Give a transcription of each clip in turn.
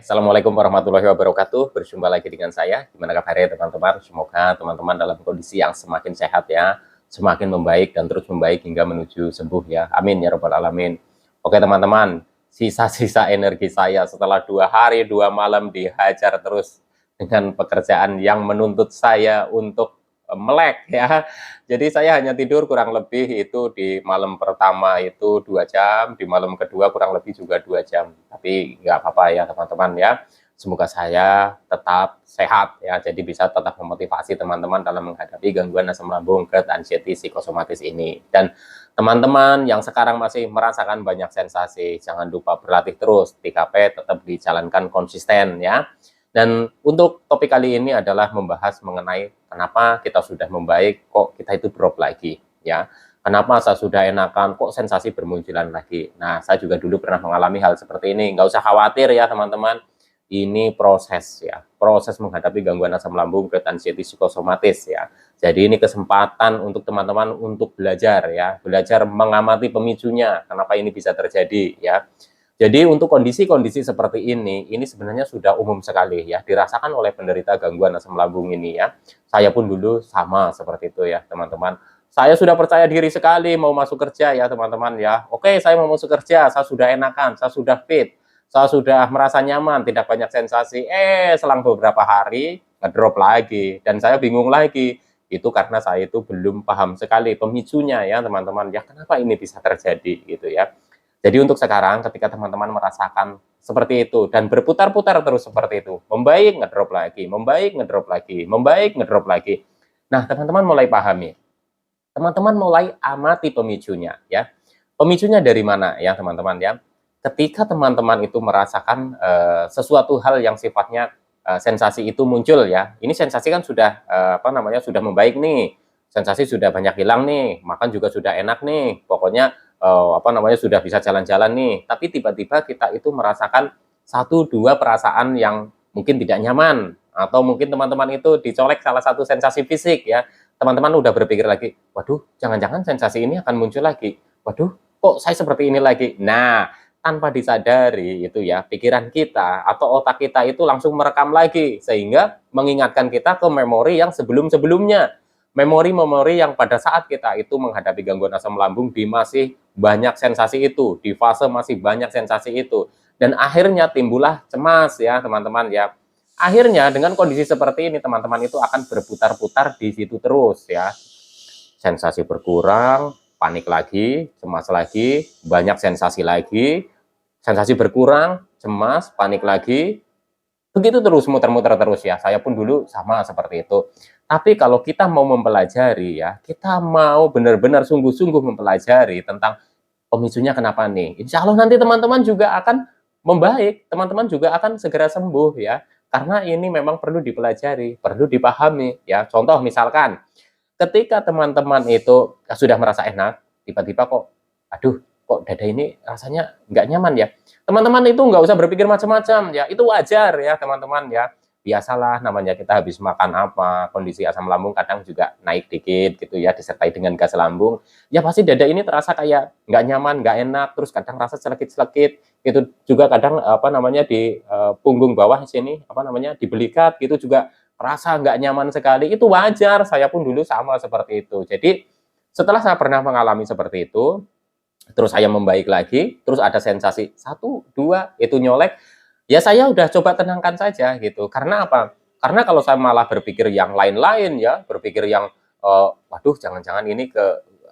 Assalamualaikum warahmatullahi wabarakatuh. Berjumpa lagi dengan saya. Gimana kabarnya teman-teman? Semoga teman-teman dalam kondisi yang semakin sehat ya, semakin membaik dan terus membaik hingga menuju sembuh ya. Amin ya robbal alamin. Oke teman-teman, sisa-sisa energi saya setelah 2 hari 2 malam dihajar terus dengan pekerjaan yang menuntut saya untuk melek ya. Jadi saya hanya tidur kurang lebih itu di malam pertama itu 2 jam, di malam kedua kurang lebih juga 2 jam. Tapi nggak apa-apa ya teman-teman ya. Semoga saya tetap sehat ya, jadi bisa tetap memotivasi teman-teman dalam menghadapi gangguan asam lambung, GERD, anxiety, psikosomatis ini. Dan teman-teman yang sekarang masih merasakan banyak sensasi, jangan lupa berlatih terus, 3P tetap dijalankan konsisten ya. Dan untuk topik kali ini adalah membahas mengenai kenapa kita sudah membaik, kok kita itu drop lagi, ya. Kenapa saya sudah enakan, kok sensasi bermunculan lagi. Nah, saya juga dulu pernah mengalami hal seperti ini. Nggak usah khawatir ya, teman-teman. Ini proses ya, proses menghadapi gangguan asam lambung, GERD, anxiety, psikosomatis ya. Jadi ini kesempatan untuk teman-teman untuk belajar ya, belajar mengamati pemicunya, kenapa ini bisa terjadi ya. Jadi untuk kondisi-kondisi seperti ini sebenarnya sudah umum sekali ya, dirasakan oleh penderita gangguan asam lambung ini ya. Saya pun dulu sama seperti itu ya teman-teman. Saya sudah percaya diri sekali mau masuk kerja ya teman-teman ya. Oke, saya mau masuk kerja, saya sudah enakan, saya sudah fit, saya sudah merasa nyaman, tidak banyak sensasi. Selang beberapa hari ngedrop lagi dan saya bingung lagi. Itu karena saya itu belum paham sekali pemicunya ya teman-teman. Ya kenapa ini bisa terjadi gitu ya. Jadi untuk sekarang ketika teman-teman merasakan seperti itu dan berputar-putar terus seperti itu, membaik ngedrop lagi, membaik ngedrop lagi, membaik ngedrop lagi. Nah, teman-teman mulai pahami. Teman-teman mulai amati pemicunya ya. Pemicunya dari mana ya, teman-teman ya? Ketika teman-teman itu merasakan sesuatu hal yang sifatnya sensasi itu muncul ya. Ini sensasi kan sudah sudah membaik nih. Sensasi sudah banyak hilang nih, makan juga sudah enak nih. Pokoknya sudah bisa jalan-jalan nih, tapi tiba-tiba kita itu merasakan 1, 2 perasaan yang mungkin tidak nyaman, atau mungkin teman-teman itu dicolek salah satu sensasi fisik ya, teman-teman udah berpikir lagi, waduh jangan-jangan sensasi ini akan muncul lagi, waduh kok saya seperti ini lagi. Nah, tanpa disadari itu ya, pikiran kita atau otak kita itu langsung merekam lagi, sehingga mengingatkan kita ke memori yang sebelum-sebelumnya. Memori-memori yang pada saat kita itu menghadapi gangguan asam lambung di masih banyak sensasi itu, di fase masih banyak sensasi itu. Dan akhirnya timbullah cemas ya teman-teman ya. Akhirnya dengan kondisi seperti ini teman-teman itu akan berputar-putar di situ terus ya. Sensasi berkurang, panik lagi, cemas lagi, banyak sensasi lagi, sensasi berkurang, cemas, panik lagi, begitu terus muter-muter terus ya. Saya pun dulu sama seperti itu. Tapi kalau kita mau mempelajari ya, kita mau benar-benar sungguh-sungguh mempelajari tentang pemicunya kenapa nih. Insya Allah nanti teman-teman juga akan membaik, teman-teman juga akan segera sembuh ya. Karena ini memang perlu dipelajari, perlu dipahami ya. Contoh misalkan, ketika teman-teman itu sudah merasa enak, tiba-tiba kok, aduh, kok dada ini rasanya nggak nyaman ya. Teman-teman itu nggak usah berpikir macam-macam ya, itu wajar ya teman-teman ya. Biasalah namanya kita habis makan apa, kondisi asam lambung kadang juga naik dikit gitu ya, disertai dengan gas lambung. Ya pasti dada ini terasa kayak nggak nyaman, nggak enak, terus kadang rasa selekit-selekit, itu juga kadang di punggung bawah sini, di belikat gitu juga rasa nggak nyaman sekali, itu wajar, saya pun dulu sama seperti itu. Jadi setelah saya pernah mengalami seperti itu, terus saya membaik lagi, terus ada sensasi 1, 2 itu nyolek, ya saya udah coba tenangkan saja gitu. Karena apa? Karena kalau saya malah berpikir yang lain-lain ya, berpikir yang waduh jangan-jangan ini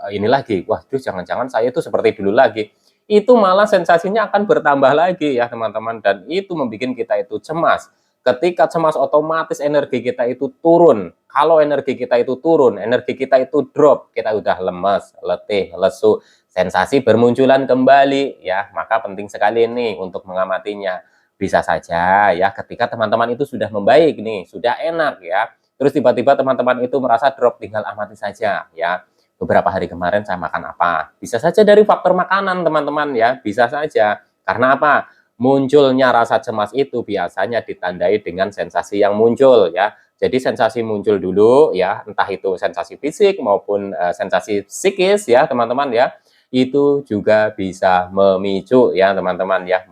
ini lagi, waduh jangan-jangan saya itu seperti dulu lagi. Itu malah sensasinya akan bertambah lagi ya teman-teman, dan itu membuat kita itu cemas. Ketika cemas otomatis energi kita itu turun. Kalau energi kita itu turun, energi kita itu drop, kita udah lemas, letih, lesu, sensasi bermunculan kembali ya. Maka penting sekali nih untuk mengamatinya. Bisa saja ya ketika teman-teman itu sudah membaik nih, sudah enak ya. Terus tiba-tiba teman-teman itu merasa drop, tinggal amati saja ya. Beberapa hari kemarin saya makan apa? Bisa saja dari faktor makanan teman-teman ya, bisa saja. Karena apa? Munculnya rasa cemas itu biasanya ditandai dengan sensasi yang muncul ya. Jadi sensasi muncul dulu ya, entah itu sensasi fisik maupun sensasi psikis ya teman-teman ya. Itu juga bisa memicu ya teman-teman ya,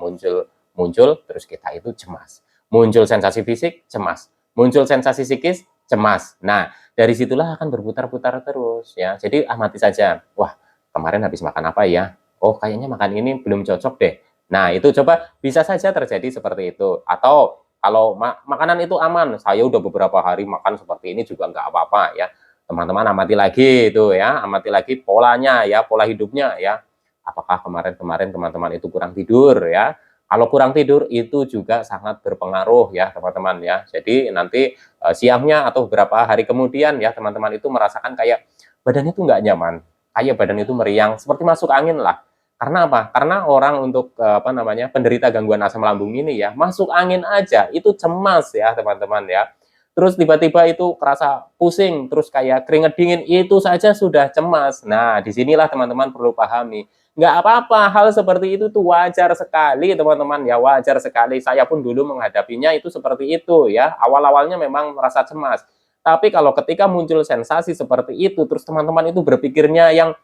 muncul, terus kita itu cemas. Muncul sensasi fisik, cemas. Muncul sensasi psikis, cemas. Nah, dari situlah akan berputar-putar terus ya. Jadi amati saja. Wah, kemarin habis makan apa ya? Oh, kayaknya makan ini belum cocok deh. Nah, itu coba bisa saja terjadi seperti itu. Atau kalau makanan itu aman, saya udah beberapa hari makan seperti ini juga nggak apa-apa ya. Teman-teman amati lagi itu ya, amati lagi polanya ya, pola hidupnya ya. Apakah kemarin-kemarin teman-teman itu kurang tidur ya? Kalau kurang tidur itu juga sangat berpengaruh ya teman-teman ya. Jadi nanti siangnya atau beberapa hari kemudian ya teman-teman itu merasakan kayak badan itu nggak nyaman, kayak badan itu meriang, seperti masuk angin lah. Karena apa? Karena orang untuk apa namanya penderita gangguan asam lambung ini ya masuk angin aja itu cemas ya teman-teman ya. Terus tiba-tiba itu kerasa pusing, terus kayak keringat dingin, itu saja sudah cemas. Nah, disinilah teman-teman perlu pahami. Nggak apa-apa, hal seperti itu tuh wajar sekali teman-teman ya, wajar sekali. Saya pun dulu menghadapinya itu seperti itu ya. Awal-awalnya memang merasa cemas. Tapi kalau ketika muncul sensasi seperti itu, terus teman-teman itu berpikirnya yang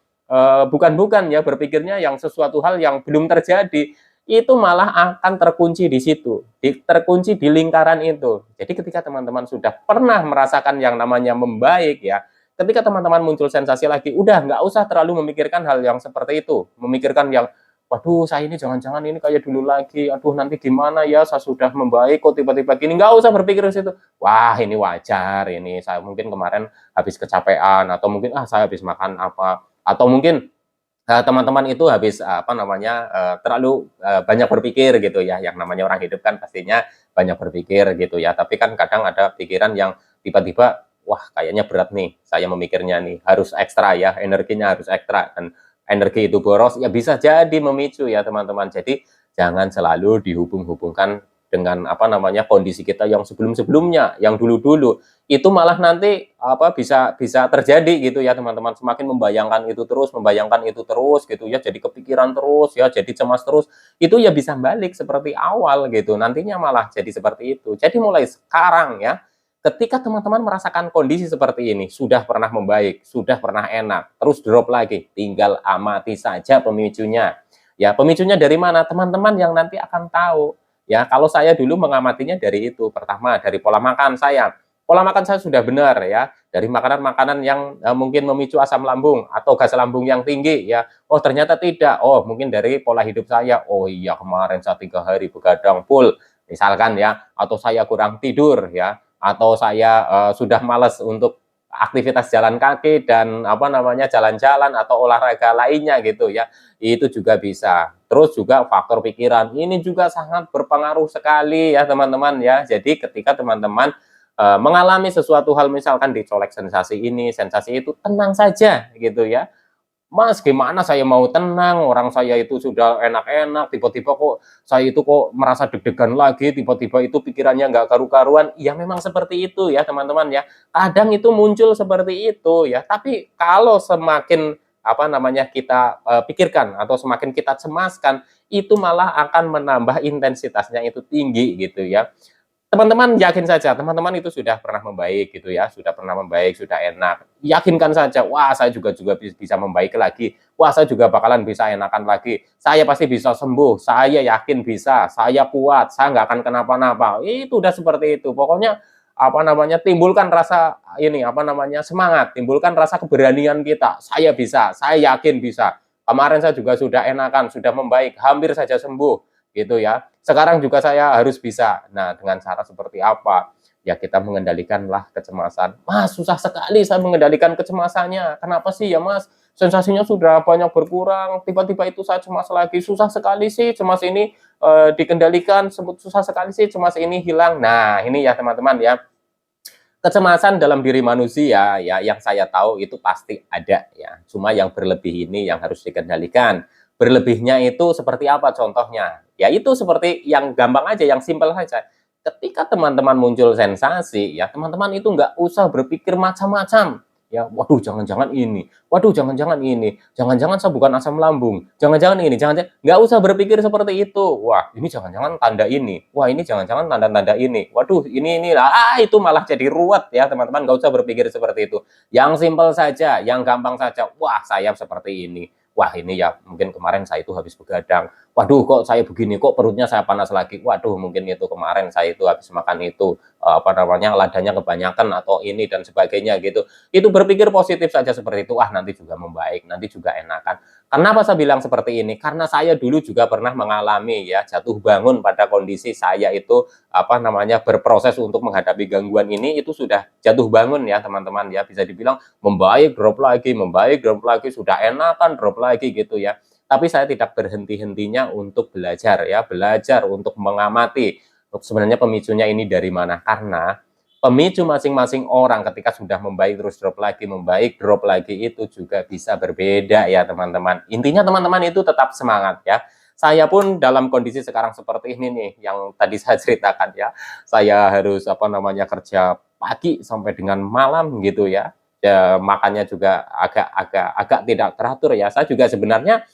bukan-bukan ya, berpikirnya yang sesuatu hal yang belum terjadi, itu malah akan terkunci di situ, terkunci di lingkaran itu. Jadi ketika teman-teman sudah pernah merasakan yang namanya membaik ya, ketika teman-teman muncul sensasi lagi, udah nggak usah terlalu memikirkan hal yang seperti itu, memikirkan yang, waduh saya ini jangan-jangan ini kayak dulu lagi, aduh nanti gimana ya, saya sudah membaik kok tiba-tiba gini, nggak usah berpikir ke situ. Wah ini wajar, ini saya mungkin kemarin habis kecapean, atau mungkin saya habis makan apa, atau mungkin teman-teman itu habis apa namanya terlalu banyak berpikir gitu ya, yang namanya orang hidup kan pastinya banyak berpikir gitu ya, tapi kan kadang ada pikiran yang tiba-tiba wah kayaknya berat nih saya memikirnya nih, harus ekstra ya, energinya harus ekstra, dan energi itu boros ya bisa jadi memicu ya teman-teman. Jadi jangan selalu dihubung-hubungkan dengan apa namanya kondisi kita yang sebelum-sebelumnya, yang dulu-dulu. Itu malah nanti apa bisa terjadi gitu ya teman-teman, semakin membayangkan itu terus gitu ya, jadi kepikiran terus ya, jadi cemas terus, itu ya bisa balik seperti awal gitu, nantinya malah jadi seperti itu. Jadi mulai sekarang ya, ketika teman-teman merasakan kondisi seperti ini, sudah pernah membaik, sudah pernah enak, terus drop lagi, tinggal amati saja pemicunya. Ya, pemicunya dari mana? Teman-teman yang nanti akan tahu. Ya, kalau saya dulu mengamatinya dari itu. Pertama, dari pola makan saya. Pola makan saya sudah benar ya, dari makanan-makanan yang mungkin memicu asam lambung atau gas lambung yang tinggi ya. Oh, ternyata tidak. Oh, mungkin dari pola hidup saya. Oh iya, kemarin saya 3 hari begadang full, misalkan ya, atau saya kurang tidur ya, atau saya sudah malas untuk aktivitas jalan kaki dan apa namanya jalan-jalan atau olahraga lainnya gitu ya, itu juga bisa. Terus juga faktor pikiran ini juga sangat berpengaruh sekali ya teman-teman ya. Jadi ketika teman-teman mengalami sesuatu hal, misalkan dicolek sensasi ini sensasi itu, tenang saja gitu ya. Mas, gimana saya mau tenang, orang saya itu sudah enak-enak, tiba-tiba kok saya itu kok merasa deg-degan lagi, tiba-tiba itu pikirannya nggak karu-karuan. Ya memang seperti itu ya teman-teman ya. Kadang itu muncul seperti itu ya, tapi kalau semakin apa namanya kita pikirkan atau semakin kita cemaskan, itu malah akan menambah intensitasnya itu tinggi gitu ya. Teman-teman yakin saja, teman-teman itu sudah pernah membaik gitu ya, sudah pernah membaik, sudah enak. Yakinkan saja, wah saya juga bisa membaik lagi, wah saya juga bakalan bisa enakan lagi, saya pasti bisa sembuh, saya yakin bisa, saya kuat, saya nggak akan kenapa-napa. Itu udah seperti itu. Pokoknya apa namanya timbulkan rasa ini apa namanya semangat, timbulkan rasa keberanian kita. Saya bisa, saya yakin bisa. Kemarin saya juga sudah enakan, sudah membaik, hampir saja sembuh gitu ya. Sekarang juga saya harus bisa. Nah, dengan cara seperti apa? Ya kita mengendalikanlah kecemasan. Mas, susah sekali saya mengendalikan kecemasannya. Kenapa sih ya Mas? Sensasinya sudah banyak berkurang, tiba-tiba itu saya cemas lagi. Susah sekali sih cemas ini dikendalikan, susah sekali sih cemas ini hilang. Nah, ini ya teman-teman ya. Kecemasan dalam diri manusia ya yang saya tahu itu pasti ada ya. Cuma yang berlebih ini yang harus dikendalikan. Berlebihnya itu seperti apa contohnya? Ya itu seperti yang gampang aja, yang simpel saja. Ketika teman-teman muncul sensasi ya, teman-teman itu nggak usah berpikir macam-macam. Ya, waduh jangan-jangan ini, waduh jangan-jangan ini, jangan-jangan saya bukan asam lambung, jangan-jangan ini, jangan-jangan nggak usah berpikir seperti itu. Wah, ini jangan-jangan tanda ini, wah ini jangan-jangan tanda-tanda ini, waduh ini lah, itu malah jadi ruwet ya teman-teman, nggak usah berpikir seperti itu. Yang simpel saja, yang gampang saja. Wah saya seperti ini, wah ini ya mungkin kemarin saya itu habis begadang, waduh kok saya begini, kok perutnya saya panas lagi, waduh mungkin itu kemarin saya itu habis makan itu, apa namanya, ladanya kebanyakan atau ini dan sebagainya gitu. Itu berpikir positif saja seperti itu, "Ah, nanti juga membaik, nanti juga enakan." Kenapa saya bilang seperti ini? Karena saya dulu juga pernah mengalami ya, jatuh bangun pada kondisi saya itu, apa namanya, berproses untuk menghadapi gangguan ini, itu sudah jatuh bangun ya teman-teman ya, bisa dibilang membaik, drop lagi, sudah enakan, drop lagi gitu ya. Tapi saya tidak berhenti-hentinya untuk belajar ya, belajar untuk mengamati sebenarnya pemicunya ini dari mana. Karena pemicu masing-masing orang ketika sudah membaik terus drop lagi, membaik drop lagi itu juga bisa berbeda ya teman-teman. Intinya teman-teman itu tetap semangat ya. Saya pun dalam kondisi sekarang seperti ini nih, yang tadi saya ceritakan ya. Saya harus apa namanya kerja pagi sampai dengan malam gitu ya. Ya, makannya juga agak tidak teratur ya. Saya juga sebenarnya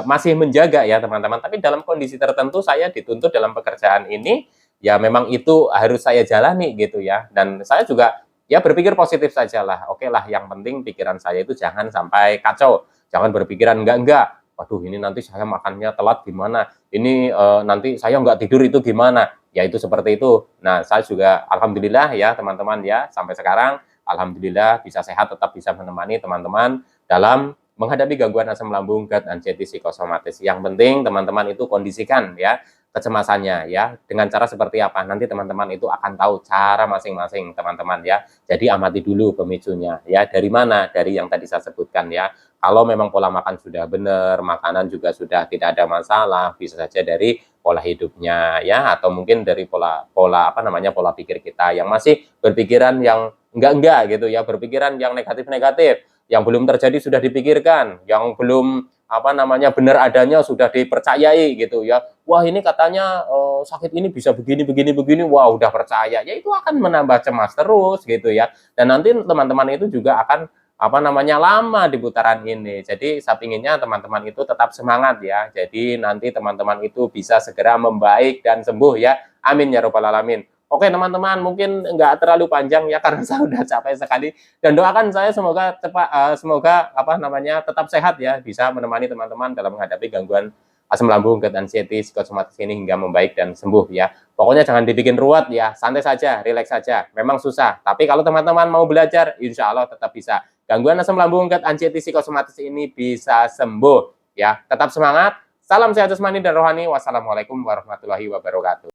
masih menjaga ya teman-teman, tapi dalam kondisi tertentu saya dituntut dalam pekerjaan ini, ya memang itu harus saya jalani gitu ya, dan saya juga ya berpikir positif sajalah, oke lah yang penting pikiran saya itu jangan sampai kacau, jangan berpikiran enggak, waduh ini nanti saya makannya telat gimana, ini nanti saya nggak tidur itu gimana, ya itu seperti itu. Nah saya juga alhamdulillah ya teman-teman ya, sampai sekarang alhamdulillah bisa sehat, tetap bisa menemani teman-teman dalam menghadapi gangguan asam lambung, GERD, anxiety, psikosomatis. Yang penting teman-teman itu kondisikan ya kecemasannya ya dengan cara seperti apa. Nanti teman-teman itu akan tahu cara masing-masing teman-teman ya. Jadi amati dulu pemicunya ya. Dari mana? Dari yang tadi saya sebutkan ya. Kalau memang pola makan sudah benar, makanan juga sudah tidak ada masalah, bisa saja dari pola hidupnya ya, atau mungkin dari pola pola apa namanya pola pikir kita yang masih berpikiran yang enggak gitu ya, berpikiran yang negatif-negatif, yang belum terjadi sudah dipikirkan, yang belum apa namanya benar adanya sudah dipercayai gitu ya. Wah ini katanya sakit ini bisa begini begini begini, wah udah percaya. Ya itu akan menambah cemas terus gitu ya. Dan nanti teman-teman itu juga akan apa namanya lama di putaran ini. Jadi saya inginnya teman-teman itu tetap semangat ya. Jadi nanti teman-teman itu bisa segera membaik dan sembuh ya. Amin ya robbal alamin. Oke teman-teman, mungkin nggak terlalu panjang ya karena saya udah capek sekali, dan doakan saya semoga cepat semoga apa namanya tetap sehat ya, bisa menemani teman-teman dalam menghadapi gangguan asam lambung, GERD, anxiety, psikosomatis ini hingga membaik dan sembuh ya. Pokoknya jangan dibikin ruwet ya, santai saja, rileks saja. Memang susah, tapi kalau teman-teman mau belajar, insya Allah tetap bisa. Gangguan asam lambung, GERD, anxiety, psikosomatis ini bisa sembuh ya. Tetap semangat. Salam sehat jasmani dan rohani. Wassalamualaikum warahmatullahi wabarakatuh.